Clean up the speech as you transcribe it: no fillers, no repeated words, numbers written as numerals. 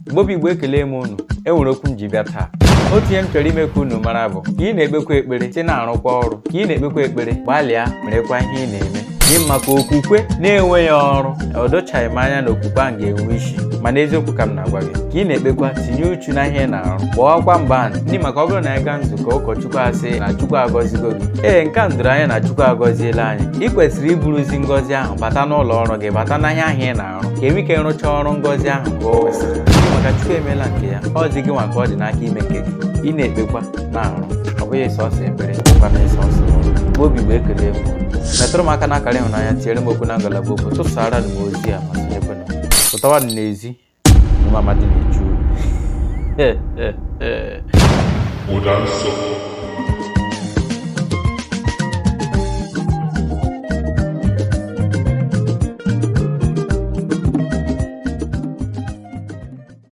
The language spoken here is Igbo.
Igbo Igbo ekele m unu. Enwere okwu nji bịa taa. Otu ihe m chọrọ ime ka unu mara bụ ka ị na-ekpekwa ekpere site na-arụkwa ọrụ. Ka ị na-ekpekwa ekpere gbalịa merekwa ihe ị na-eme. Dị maka okwukwe na-enweghị ọrụ o dochaghị m anya na okwukwe ahụ ga-enwe isi, mana eziokwu ka m na-agwa gị ka ị na-ekpekwa tinye uchu na ihe na-arụ kpọọkwa mba ndị maka ọ bụrụ na anyị gaa nzukọ ụkọchukwu asị na Chukwu agọzigo gị. Nke a ndụrụ anya na Chukwu agọziela anyị. Ị kwesịrị iburuzi ngọzi ahụ bata n'ụlọ ọrụ gị, bata n'ahịa ahụ ị na-arụ ka enwe ike rụchaa ọrụ ngọzi ahụ ka o kwesịrị, maka Chukwu emeela nke ya. Ọ dị gị nwa ka ọ dị n'aka ime nke gị. Ị na-ekpekwa na-arụ, ọ bụghị sọsọ ekpere kwa na sọsọ Igbo Igbo ekele m. Metụrụ m aka n'akara ịhụnanya, tinyere m okwu na ngalaba okwu, tụsara m ozi a ma tinyekwa na pụtawa n'ezi na mama dị n'eju.